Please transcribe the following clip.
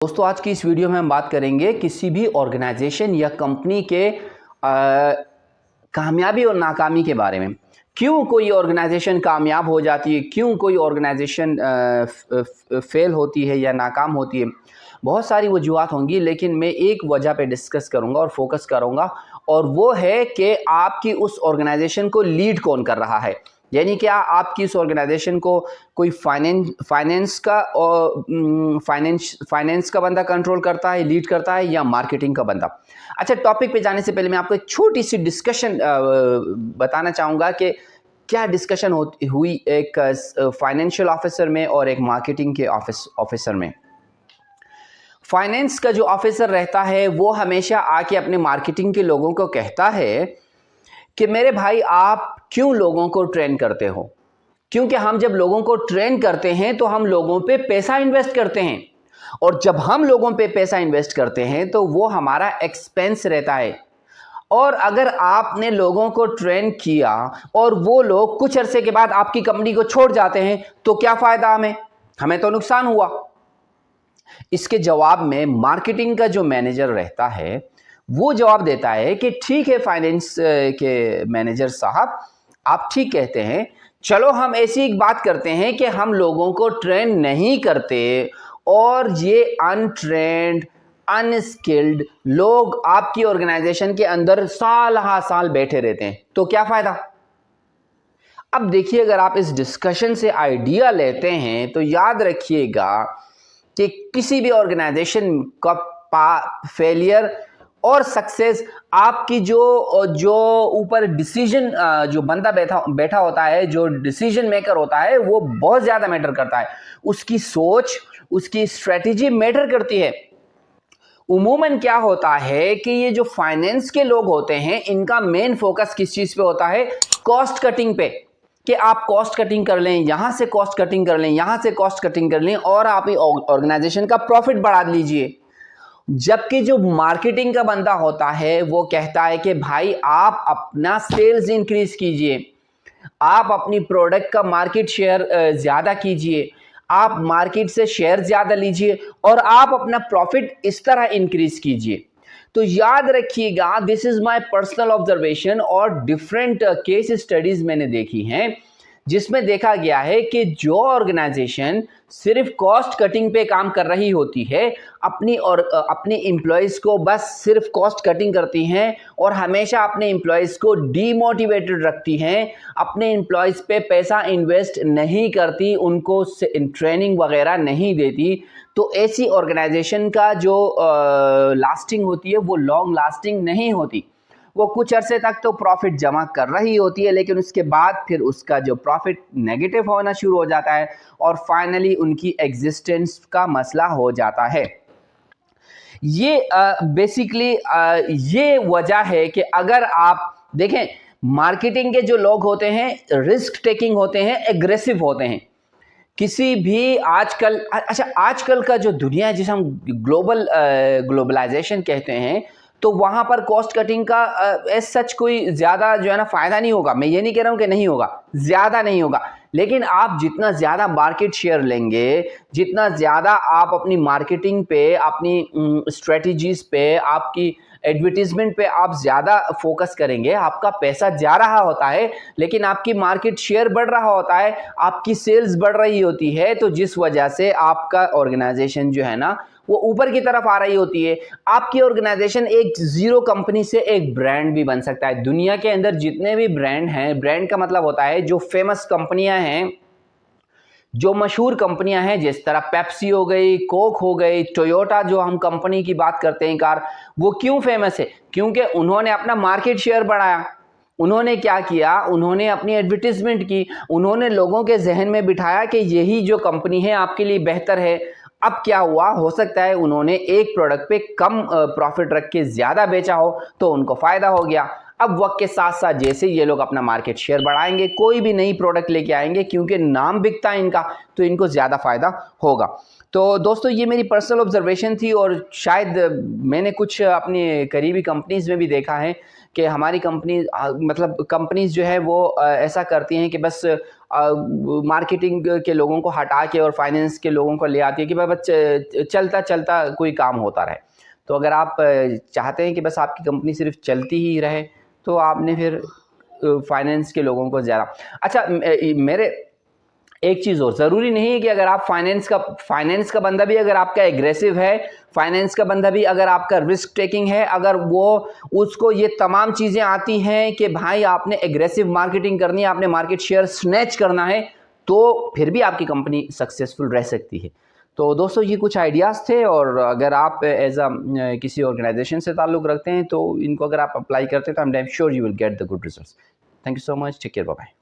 दोस्तों आज की इस वीडियो में हम बात करेंगे किसी भी ऑर्गेनाइजेशन या कंपनी के कामयाबी और नाकामी के बारे में। क्यों कोई ऑर्गेनाइजेशन कामयाब हो जाती है, क्यों कोई ऑर्गेनाइजेशन फेल होती है या नाकाम होती है। बहुत सारी वजूहत होंगी, लेकिन मैं एक वजह पे डिस्कस करूंगा और फोकस करूंगा, और वो है कि आपकी उस ऑर्गेनाइजेशन को लीड कौन कर रहा है। यानी क्या आपकी इस ऑर्गेनाइजेशन को कोई फाइनेंस का बंदा कंट्रोल करता है, लीड करता है, या मार्केटिंग का बंदा। अच्छा, टॉपिक पे जाने से पहले मैं आपको एक छोटी सी डिस्कशन बताना चाहूँगा कि क्या डिस्कशन हुई एक फाइनेंशियल ऑफिसर में और एक मार्केटिंग के ऑफिसर में। फाइनेंस का जो ऑफिसर रहता है वो हमेशा आके अपने मार्केटिंग के लोगों को कहता है कि मेरे भाई आप क्यों लोगों को ट्रेन करते हो, क्योंकि हम जब लोगों को ट्रेन करते हैं तो हम लोगों पे पैसा इन्वेस्ट करते हैं, और जब हम लोगों पे पैसा इन्वेस्ट करते हैं तो वो हमारा एक्सपेंस रहता है। और अगर आपने लोगों को ट्रेन किया और वो लोग कुछ अरसे के बाद आपकी कंपनी को छोड़ जाते हैं तो क्या फायदा, हमें तो नुकसान हुआ। इसके जवाब में मार्केटिंग का जो मैनेजर रहता है वो जवाब देता है कि ठीक है फाइनेंस के मैनेजर साहब, आप ठीक कहते हैं, चलो हम ऐसी एक बात करते हैं कि हम लोगों को ट्रेन नहीं करते और ये अनट्रेंड अनस्किल्ड लोग आपकी ऑर्गेनाइजेशन के अंदर साल हा साल बैठे रहते हैं, तो क्या फायदा। अब देखिए, अगर आप इस डिस्कशन से आइडिया लेते हैं तो याद रखिएगा कि किसी भी ऑर्गेनाइजेशन का फेलियर और सक्सेस आपकी जो ऊपर डिसीजन जो बंदा बैठा होता है, जो डिसीजन मेकर होता है, वो बहुत ज्यादा मैटर करता है। उसकी सोच, उसकी स्ट्रेटेजी मैटर करती है। उमूमन क्या होता है कि ये जो फाइनेंस के लोग होते हैं इनका मेन फोकस किस चीज पे होता है, कॉस्ट कटिंग पे, कि आप कॉस्ट कटिंग कर लें, यहां से कॉस्ट कटिंग कर लें, यहां से कॉस्ट कटिंग कर लें, और आप ऑर्गेनाइजेशन का प्रॉफिट बढ़ा लीजिए। जबकि जो मार्केटिंग का बंदा होता है वो कहता है कि भाई आप अपना सेल्स इंक्रीज कीजिए, आप अपनी प्रोडक्ट का मार्केट शेयर ज्यादा कीजिए, आप मार्केट से शेयर ज्यादा लीजिए, और आप अपना प्रॉफिट इस तरह इंक्रीज कीजिए। तो याद रखिएगा, this is my personal observation, और डिफरेंट केस स्टडीज मैंने देखी हैं जिसमें देखा गया है कि जो ऑर्गेनाइजेशन सिर्फ कॉस्ट कटिंग पे काम कर रही होती है, अपने एम्प्लॉयज को बस सिर्फ कॉस्ट कटिंग करती हैं और हमेशा अपने एम्प्लॉयज को डीमोटिवेटेड रखती हैं, अपने एम्प्लॉयज पे पैसा इन्वेस्ट नहीं करती, उनको ट्रेनिंग वगैरह नहीं देती, तो ऐसी ऑर्गेनाइजेशन का जो लास्टिंग होती है वो लॉन्ग लास्टिंग नहीं होती। वो कुछ अरसे तक तो प्रॉफिट जमा कर रही होती है, लेकिन उसके बाद फिर उसका जो प्रॉफिट नेगेटिव होना शुरू हो जाता है और फाइनली उनकी एग्जिस्टेंस का मसला हो जाता है। ये बेसिकली ये वजह है कि अगर आप देखें, मार्केटिंग के जो लोग होते हैं रिस्क टेकिंग होते हैं, एग्रेसिव होते हैं। किसी भी आजकल, अच्छा, आजकल का जो दुनिया है जिसे हम ग्लोबलाइजेशन कहते हैं, तो वहां पर कॉस्ट कटिंग का एज सच कोई ज्यादा जो है ना फायदा नहीं होगा। मैं ये नहीं कह रहा हूं कि नहीं होगा, ज्यादा नहीं होगा, लेकिन आप जितना ज्यादा मार्केट शेयर लेंगे, जितना ज्यादा आप अपनी मार्केटिंग पे, अपनी स्ट्रेटजीज पे, आपकी एडवर्टीजमेंट पे आप ज्यादा फोकस करेंगे, आपका पैसा जा रहा होता है लेकिन आपकी मार्केट शेयर बढ़ रहा होता है, आपकी सेल्स बढ़ रही होती है, तो जिस वजह से आपका ऑर्गेनाइजेशन जो है ना वो ऊपर की तरफ आ रही होती है। आपकी ऑर्गेनाइजेशन एक जीरो कंपनी से एक ब्रांड भी बन सकता है। दुनिया के अंदर जितने भी ब्रांड हैं, ब्रांड का मतलब होता है जो फेमस कंपनियां हैं, जो मशहूर कंपनियां हैं, जिस तरह पेप्सी हो गई, कोक हो गई, टोयोटा, जो हम कंपनी की बात करते हैं कार, वो क्यों फेमस है, क्योंकि उन्होंने अपना मार्केट शेयर बढ़ाया। उन्होंने क्या किया, उन्होंने अपनी एडवर्टीजमेंट की, उन्होंने लोगों के जहन में बिठाया कि यही जो कंपनी है आपके लिए बेहतर है। अब क्या हुआ, हो सकता है उन्होंने एक प्रोडक्ट पे कम प्रॉफिट रख के ज्यादा बेचा हो तो उनको फायदा हो गया। अब वक्त के साथ साथ जैसे ये लोग अपना मार्केट शेयर बढ़ाएंगे, कोई भी नई प्रोडक्ट लेके आएंगे, क्योंकि नाम बिकता है इनका, तो इनको ज्यादा फायदा होगा। तो दोस्तों ये मेरी पर्सनल ऑब्जर्वेशन थी, और शायद मैंने कुछ अपनी करीबी कंपनीज में भी देखा है कि हमारी कंपनी, मतलब कंपनीज जो है वो ऐसा करती हैं कि बस मार्केटिंग के लोगों को हटा के और फाइनेंस के लोगों को ले आती है कि भाई बस चलता चलता कोई काम होता रहे। तो अगर आप चाहते हैं कि बस आपकी कंपनी सिर्फ चलती ही रहे तो आपने फिर फाइनेंस के लोगों को ज़्यादा अच्छा मेरे एक चीज़ और, ज़रूरी नहीं है कि अगर आप फाइनेंस का बंदा भी अगर आपका एग्रेसिव है, फाइनेंस का बंदा भी अगर आपका रिस्क टेकिंग है, अगर वो उसको ये तमाम चीज़ें आती हैं कि भाई आपने एग्रेसिव मार्केटिंग करनी है, आपने मार्केट शेयर स्नैच करना है, तो फिर भी आपकी कंपनी सक्सेसफुल रह सकती है। तो दोस्तों ये कुछ आइडियाज़ थे, और अगर आप एज किसी ऑर्गेनाइजेशन से ताल्लुक़ रखते हैं तो इनको अगर आप अप्लाई करते हैं तो I am sure you will get the good results. Thank you so much, take care, bye bye.